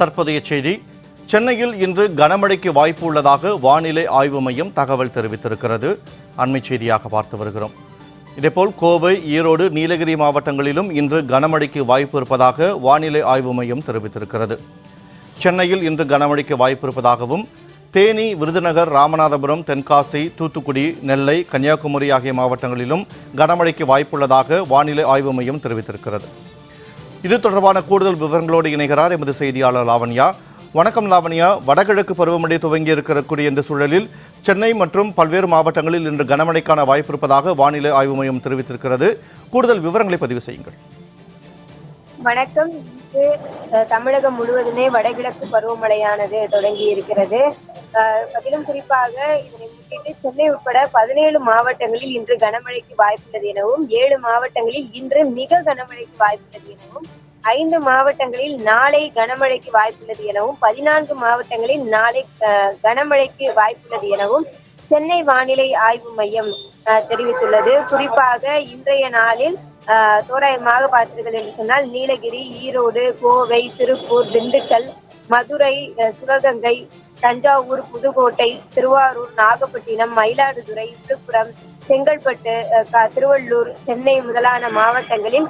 தற்போதைய செய்தி. சென்னையில் இன்று கனமழைக்கு வாய்ப்பு உள்ளதாக வானிலை ஆய்வு மையம் தகவல் தெரிவித்திருக்கிறது. அண்மை செய்தியாக பார்த்து வருகிறோம். இதேபோல் கோவை, ஈரோடு, நீலகிரி மாவட்டங்களிலும் இன்று கனமழைக்கு வாய்ப்பு இருப்பதாக வானிலை ஆய்வு மையம் தெரிவித்திருக்கிறது. சென்னையில் இன்று கனமழைக்கு வாய்ப்பு இருப்பதாகவும், தேனி, விருதுநகர், ராமநாதபுரம், தென்காசி, தூத்துக்குடி, நெல்லை, கன்னியாகுமரி ஆகிய மாவட்டங்களிலும் கனமழைக்கு வாய்ப்புள்ளதாக வானிலை ஆய்வு மையம் தெரிவித்திருக்கிறது. இது தொடர்பான கூடுதல் விவரங்களோடு இணைகிறார் எமது செய்தியாளர் லாவண்யா. வணக்கம் லாவண்யா. வடகிழக்கு பருவமழை துவங்கி இருக்கக்கூடிய இந்த சூழலில் சென்னை மற்றும் பல்வேறு மாவட்டங்களில் இன்று கனமழைக்கான வாய்ப்பு இருப்பதாக வானிலை ஆய்வு மையம் தெரிவித்திருக்கிறது. கூடுதல் விவரங்களை பதிவு செய்யுங்கள். வணக்கம். தமிழகம் முழுவதுமே வடகிழக்கு பருவமழையானது தொடங்கி இருக்கிறது. அதிலும் குறிப்பாக இதனை முன்னிட்டு சென்னை உட்பட 17 மாவட்டங்களில் இன்று கனமழைக்கு வாய்ப்புள்ளது எனவும், 7 மாவட்டங்களில் இன்று மிக கனமழைக்கு வாய்ப்புள்ளது எனவும், 5 மாவட்டங்களில் நாளை கனமழைக்கு வாய்ப்புள்ளது எனவும், 14 மாவட்டங்களில் நாளை கனமழைக்கு வாய்ப்புள்ளது எனவும் சென்னை வானிலை ஆய்வு மையம் தெரிவித்துள்ளது. குறிப்பாக இன்றைய நாளில் தோராயமாக பார்த்தீர்கள் என்று சொன்னால் நீலகிரி, ஈரோடு, கோவை, திருப்பூர், திண்டுக்கல், மதுரை, சிவகங்கை, தஞ்சாவூர், புதுக்கோட்டை, திருவாரூர், நாகப்பட்டினம், மயிலாடுதுறை, விழுப்புரம், செங்கல்பட்டு, திருவள்ளூர், சென்னை முதலான மாவட்டங்களில்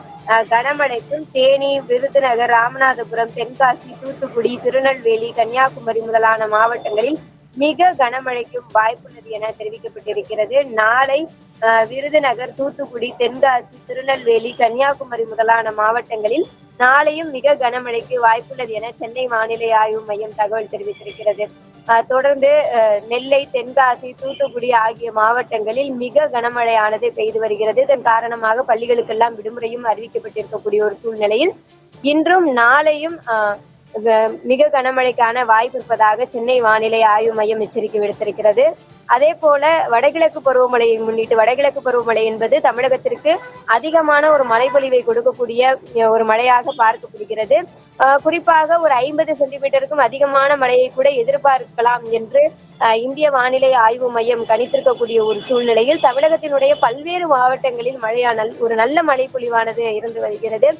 கனமழைக்கும், தேனி, விருதுநகர், ராமநாதபுரம், தென்காசி, தூத்துக்குடி, திருநெல்வேலி, கன்னியாகுமரி முதலான மாவட்டங்களில் மிக கனமழைக்கும் வாய்ப்புள்ளது என தெரிவிக்கப்பட்டிருக்கிறது. நாளை விருதுநகர், தூத்துக்குடி, தென்காசி, திருநெல்வேலி, கன்னியாகுமரி முதலான மாவட்டங்களில் நாளையும் மிக கனமழைக்கு வாய்ப்புள்ளது என சென்னை வானிலை ஆய்வு மையம் தகவல் தெரிவித்திருக்கிறது. தொடர்ந்து நெல்லை, தென்காசி, தூத்துக்குடி ஆகிய மாவட்டங்களில் மிக கனமழையானது பெய்து வருகிறது. இதன் காரணமாக பள்ளிகளுக்கெல்லாம் விடுமுறையும் அறிவிக்கப்பட்டிருக்கக்கூடிய ஒரு சூழ்நிலையில் இன்றும் நாளையும் மிக கனமழைக்கான வாய்ப்பு இருப்பதாக சென்னை வானிலை ஆய்வு மையம் எச்சரிக்கை விடுத்திருக்கிறது. அதே போல வடகிழக்கு பருவமழையை முன்னிட்டு, வடகிழக்கு பருவமழை என்பது தமிழகத்திற்கு அதிகமான ஒரு மழைப்பொழிவை கொடுக்கக்கூடிய ஒரு மழையாக பார்க்கப்படுகிறது. குறிப்பாக ஒரு 50 சென்டிமீட்டருக்கும் அதிகமான மழையை கூட எதிர்பார்க்கலாம் என்று இந்திய வானிலை ஆய்வு மையம் கணித்திருக்கக்கூடிய ஒரு சூழ்நிலையில் தமிழகத்தினுடைய பல்வேறு மாவட்டங்களில் மழையானல் ஒரு நல்ல மழைப்பொழிவானது இருந்து வருகிறது.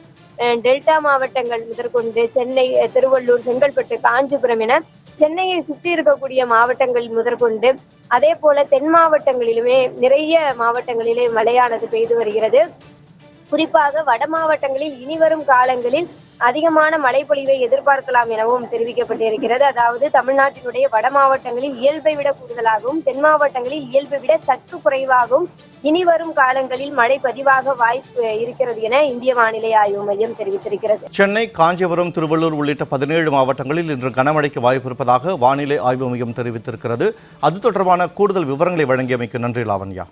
டெல்டா மாவட்டங்கள் முதற்கொண்டு சென்னை, திருவள்ளூர், செங்கல்பட்டு, காஞ்சிபுரம் என சென்னையை சுற்றி இருக்கக்கூடிய மாவட்டங்கள் முதற்கொண்டு, அதே போல தென் மாவட்டங்களிலுமே நிறைய மாவட்டங்களிலே மழையானது பெய்து வருகிறது. குறிப்பாக வட மாவட்டங்களில் இனிவரும் காலங்களில் அதிகமான மழைப்பொழிவை எதிர்பார்க்கலாம் எனவும் தெரிவிக்கப்பட்டிருக்கிறது. அதாவது தமிழ்நாட்டினுடைய வட மாவட்டங்களில் இயல்பை விட கூடுதலாகவும், தென் மாவட்டங்களில் இயல்பை விட சற்று குறைவாகவும் இனிவரும் காலங்களில் மழை பதிவாக வாய்ப்பு இருக்கிறது என இந்திய வானிலை ஆய்வு மையம் தெரிவித்திருக்கிறது. சென்னை, காஞ்சிபுரம், திருவள்ளூர் உள்ளிட்ட 17 மாவட்டங்களில் இன்று கனமழைக்கு வாய்ப்பு இருப்பதாக வானிலை ஆய்வு மையம் தெரிவித்திருக்கிறது. அது தொடர்பான கூடுதல் விவரங்களை வழங்கியமைக்கு நன்றி லாவண்யா.